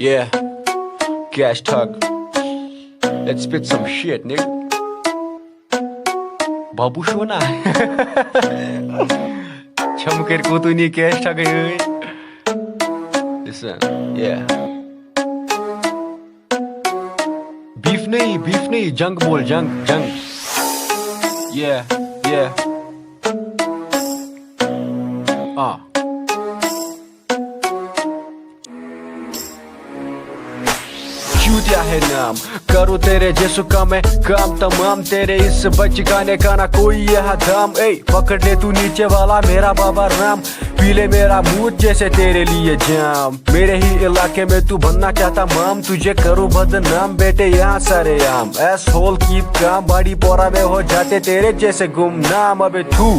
Yeah, cash talk. Let's spit some shit, nigga. Babu Shona. Chamker ko tu ni cash talk hai. Listen, yeah. Beef nahi, junk bol, junk. Yeah. चूतिया है नाम करो तेरे जैसो काम है काम तमाम तेरे इस बच गाने का ना कोई यहाँ दाम ए पकड़ ले तू नीचे वाला मेरा बाबा राम पीले मेरा मूड जैसे तेरे लिए जाम मेरे ही इलाके में तू बनना चाहता माम तुझे करो बदनाम बेटे यहाँ सारे आम एस होल कीप काम बाड़ी पोरा में हो जाते तेरे जैसे गुमनाम अबे तू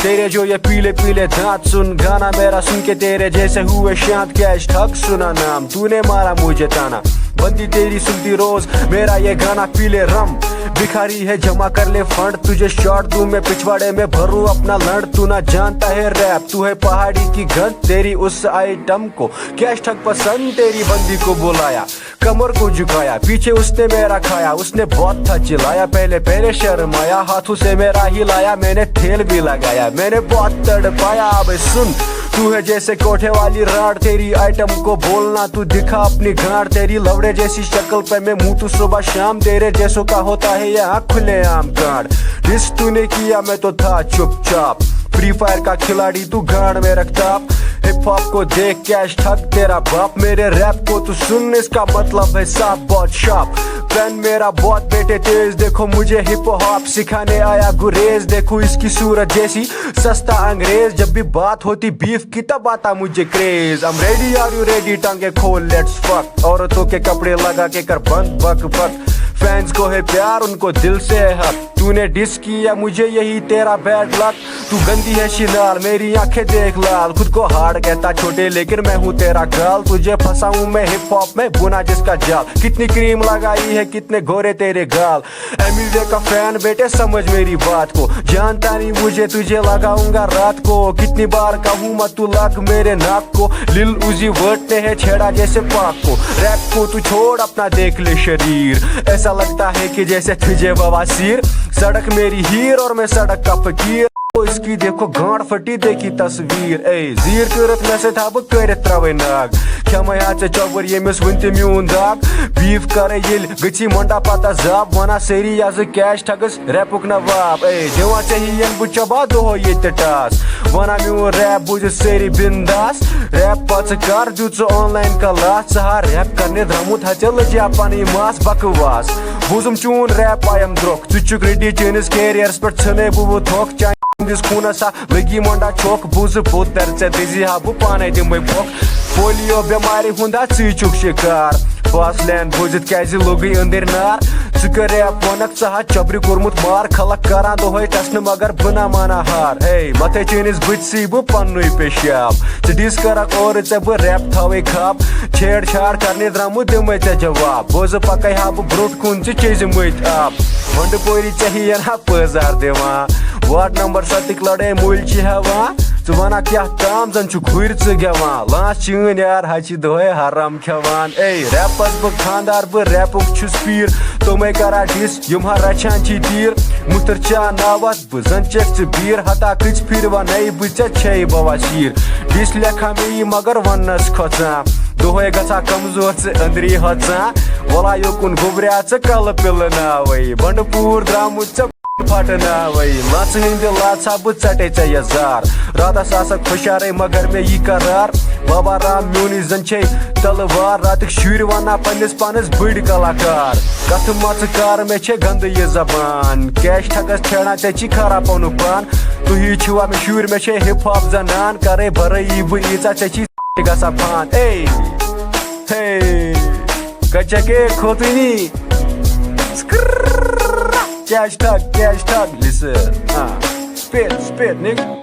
तेरे जो ये पीले पीले दांत सुन गाना मेरा सुन के तेरे जैसे हुए शांत कैश ठग सुना नाम तूने मारा मुझे ताना बंदी तेरी सुनती रोज मेरा ये गाना पीले रम भिखारी है जमा कर ले फंड तुझे शॉट दूं मैं पिछवाड़े में भरूं अपना लड़ तू ना जानता है रैप तू है पहाड़ी की गंद तेरी उस आइटम को कैश ठग पसंद तेरी बंदी को बुलाया कमर को झुकाया पीछे उसने मेरा खाया उसने बहुत था चिल्लाया पहले शर्माया हाथों से मेरा हिलाया मैंने तेल भी लगाया मैंने बहुत तड़पाया अब सुन तू है जैसे कोठे वाली राड तेरी आइटम को बोलना तू दिखा अपनी गांड तेरी लवड़े जैसी शक्ल पे मैं मुंह तू सुबह शाम तेरे जैसों का होता है यहाँ खुले आम कांड डिस तूने किया मैं तो था चुपचाप फ्री फायर का खिलाड़ी तू गांड में रखता हिप हॉप को देख कैश ठग तेरा बाप मेरे रैप को तू सुन इसका मतलब है साफ बहुत शार्प पेन मेरा बहुत बेटे तेज देखो मुझे हिप हॉप सिखाने आया गुरेज देखो इसकी सूरत जैसी सस्ता अंग्रेज जब भी बात होती बीफ की तब आता मुझे craze I'm ready are you ready टांगे खोल let's fuck औरतों के कपड़े लगा के कर बंद बक फैंस को है प्यार उनको दिल से है हक तूने डिस किया मुझे यही तेरा बैड लक तू गंदी है शिनाल मेरी आंखें देख लाल खुद को हार्ड कहता छोटे लेकिन मैं हूँ तेरा गाल तुझे फंसाऊं मैं हिप हॉप में बुना जिसका जाल कितनी क्रीम लगाई है कितने गोरे तेरे गाल एमिवे का फैन बेटे समझ मेरी बात को जानता नहीं मुझे तुझे लगाऊंगा रात को कितनी बार कहूँ मत तू लग मेरे नाक को लिल उजी वर्ड ने है छेड़ा जैसे पाक को रैप को तू छोड़ अपना देख ले शरीर ऐसा लगता है कि जैसे तुझे बवासीर सड़क मेरी हीर और मैं सड़क का फकीर इसकी देखो गांड फटी देखी तस्वीर ए जीर करत में से था करित त्रवे नाग क्षमा से चौबर यमिस वनते म्यून दाग बीफ करे ये गची मंडा पता जाब वना सेरी आज कैश ठगस रैपुक नवाब ए दिवा चाहिए बुचबा दो ये टास वना म्यून रैप बुझ सेरी बिंदास रैप पच कर दुच ऑनलाइन क्लास सहा रैप करने द्रमुत हचल जापानी मास बकवास बुझम चून रैप आई एम द्रोक तुचुक रेडी चेनिस कैरियर्स पर छने बुबु थोक दिस खून सा लगी मंडा चौक बुझ भूत दर्चे दिजी हा बु पाने दिमै फोक पोलियो बेमारी हुंदा चुक शिकार फास्ट लैंड बुझित कैसे लोगी अंदर नार चुकर रैप वनक सहा चबरी कोरमुत मार खलक करा दोहै टसन मगर बना माना हार ए मथे चेनिस बुझसी बु पन्नुई पेशाब चडीस करक और चे ब रैप थावे खाब छेड़छाड़ करने द्रमु दिमै चे जवाब बोझ पकै हा बु ब्रोट कुन चेज मैत आप वंड पोरी चाहिए ना पजार देवा वार्ड नंबर 7 लड़े मूल हवा वना क्या काम जन घुर गेवान लाश चीन यार हच दोहे हराम खेवान ए रैपस बह खानदार बह रैपुक छुस पीर तुमे करा डिस यम रचान तीर मुतर चा नावत बह जन चेक बीर हता कच फिर वन बे छे बवासीर डिस लेखा मे मगर वनस खोचा दोहे गसा कमजोर अंदरी हचा वला योकुन गुब्रिया कल पिल नावे बंडपूर द्रामुत फटना वही लच हिंद लाचा बह चटे चे जार रातस आसा खुशारे मगर में यह करार बाबा राम म्यूनी जन छे तलवार रातक शुर वना पन्निस पानस बड़ कलाकार कथ मच कार में छे गंद ये जबान कैश ठगस छेड़ा चे खरा पनु पान तुही छुआ में शुर में छे हिप हॉप जनान करे भरई बह ईचा चे गसा फान ए हे कचके खोतनी Cash talk, listen, spit, nigga.